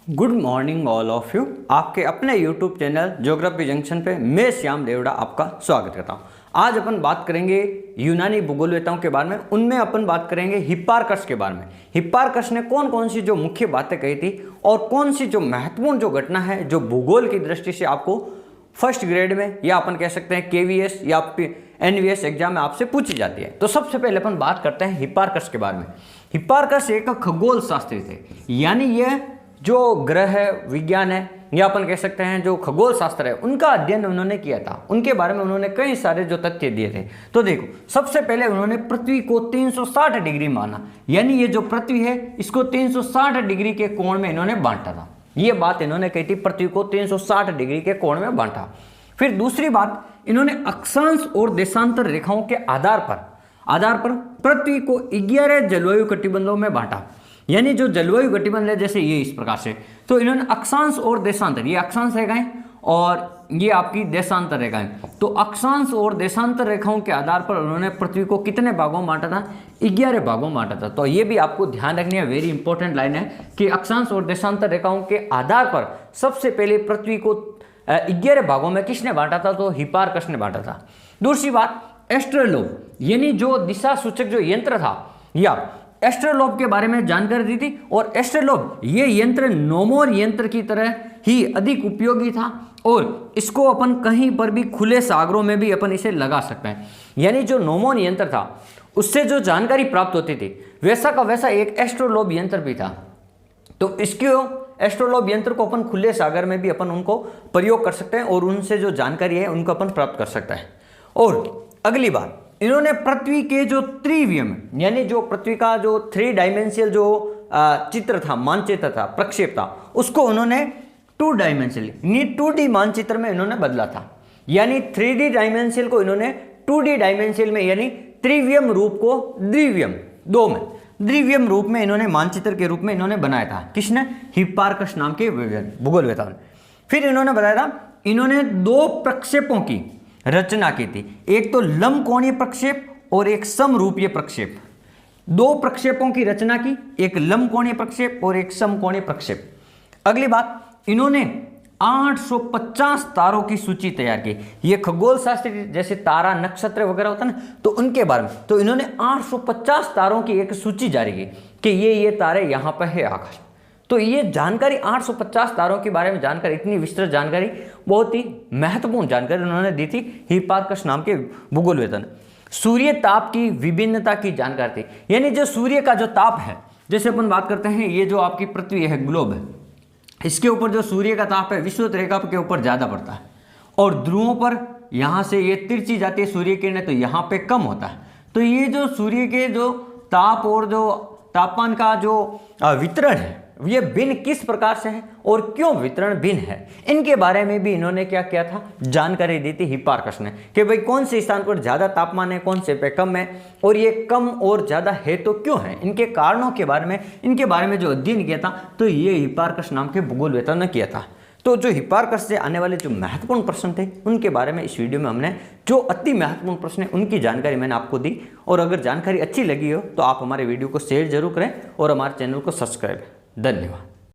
Good morning all of you. आपके अपने YouTube channel geography junction पे मैं श्याम देवड़ा आपका स्वागत करता हूँ। आज अपन बात करेंगे यूनानी भूगोलवेताओं के बारे में। उनमें अपन बात करेंगे हिप्पारकस के बारे में। हिप्पारकस ने कौन कौन सी जो मुख्य बातें कही थी और कौन सी जो महत्वपूर्ण जो घटना है जो भूगोल की दृष्टि से आपको फर्स्ट ग्रेड में या अपन कह सकते हैं केवीएस या एनवीएस एग्जाम में आपसे पूछी जाती है। तो सबसे पहले अपन बात करते हैं हिप्पारकस के बारे में। हिप्पारकस एक खगोल शास्त्री थे, यानी यह जो ग्रह है विज्ञान है या अपन कह सकते हैं जो खगोल शास्त्र है उनका अध्ययन उन्होंने किया था। उनके बारे में उन्होंने कई सारे जो तथ्य दिए थे। तो देखो, सबसे पहले उन्होंने पृथ्वी को 360 डिग्री माना, यानी ये जो पृथ्वी है इसको 360 डिग्री के कोण में इन्होंने बांटा था। ये बात इन्होंने कही थी, पृथ्वी को 360 डिग्री के कोण में बांटा। फिर दूसरी बात, इन्होंने अक्षांश और देशांतर रेखाओं के आधार पर पृथ्वी को 11 जलवायु कटिबंधों में बांटा। यानी जो जलवायु कटिबंध है जैसे ये इस प्रकार से, तो इन्होंने अक्षांश और देशांतर, ये अक्षांश रेखाएं और ये आपकी देशांतर रेखाएं, तो अक्षांश और देशांतर रेखाओं के आधार पर उन्होंने पृथ्वी को कितने भागों में बांटा था? 11 भागों में बांटा था। तो ये भी आपको ध्यान रखनी है, वेरी इंपॉर्टेंट लाइन है कि अक्षांश और देशांतर रेखाओं के आधार पर सबसे पहले पृथ्वी को 11 भागों में किसने बांटा था? तो हिप्पारकस ने बांटा था। दूसरी बात, एस्ट्रोलोब यानी जो दिशा सूचक जो यंत्र था या एस्ट्रोलोब के बारे में जानकारी दी थी। और एस्ट्रोलोब ये यंत्र नोमोर यंत्र की तरह ही अधिक उपयोगी था और इसको अपन कहीं पर भी खुले सागरों में भी अपन इसे लगा सकते हैं। यानी जो नोमोर यंत्र था उससे जो जानकारी प्राप्त होती थी वैसा का वैसा एक एस्ट्रोलोब यंत्र भी था। तो इसको एस्ट्रोलोब यंत्र को अपन खुले सागर में भी अपन उनको प्रयोग कर सकते हैं और उनसे जो जानकारी है उनको अपन प्राप्त कर सकते हैं। और अगली बात, इन्होंने पृथ्वी के जो त्रिवियम यानी जो पृथ्वी का जो 3 डायमेंशियल जो चित्र था, मानचित्र था, प्रक्षेप था, उसको उन्होंने 2 डायमेंशियल यानी 2D मानचित्र में इन्होंने बदला था। यानी 3D डायमेंशियल को इन्होंने 2D डायमेंशियल में यानी त्रिवियम रूप को द्विवियम रूप में इन्होंने मानचित्र के रूप में इन्होंने बनाया था। किसने? हिप्पारकस नाम के भूगोलवेताओं ने। फिर इन्होंने बताया था, इन्होंने 2 प्रक्षेपों की रचना की थी, एक तो लंबकोणीय प्रक्षेप और एक समरूपीय प्रक्षेप। 2 प्रक्षेपों की रचना की, एक लंबकोणीय प्रक्षेप और एक समकोणीय प्रक्षेप। अगली बात, इन्होंने 850 तारों की सूची तैयार की। ये खगोल शास्त्री जैसे तारा नक्षत्र वगैरह होता है ना, तो उनके बारे में, तो इन्होंने 850 तारों की एक सूची जारी की कि ये तारे यहाँ पर है आकाश। तो ये जानकारी 850 तारों के बारे में जानकारी, इतनी विस्तृत जानकारी, बहुत ही महत्वपूर्ण जानकारी उन्होंने दी थी हिप्पारकस नाम के भूगोलवेता ने। सूर्य ताप की विभिन्नता की जानकारी थी, यानी जो सूर्य का जो ताप है, जैसे अपन बात करते हैं ये जो आपकी पृथ्वी है, ग्लोब है, इसके ऊपर जो सूर्य का ताप है विषुवत रेखा के ऊपर ज़्यादा पड़ता है और ध्रुवों पर यहाँ से ये तिरछी जाती है सूर्य किरणें, तो यहाँ पे कम होता है। तो ये जो सूर्य के जो ताप और जो तापमान का जो वितरण है ये भिन्न किस प्रकार से है और क्यों वितरण भिन्न है, इनके बारे में भी इन्होंने क्या किया था? जानकारी दी थी हिप्पारकस ने कि भाई कौन से स्थान पर ज़्यादा तापमान है, कौन से पे कम है और ये कम और ज़्यादा है तो क्यों है, इनके कारणों के बारे में, इनके बारे में जो अध्ययन किया था तो ये हिप्पारकस नाम के भूगोलवेता ने किया था। तो जो हिप्पारकस से आने वाले जो महत्वपूर्ण प्रश्न थे उनके बारे में इस वीडियो में हमने जो अति महत्वपूर्ण प्रश्न है उनकी जानकारी मैंने आपको दी। और अगर जानकारी अच्छी लगी हो तो आप हमारे वीडियो को शेयर जरूर करें और हमारे चैनल को सब्सक्राइब। धन्यवाद।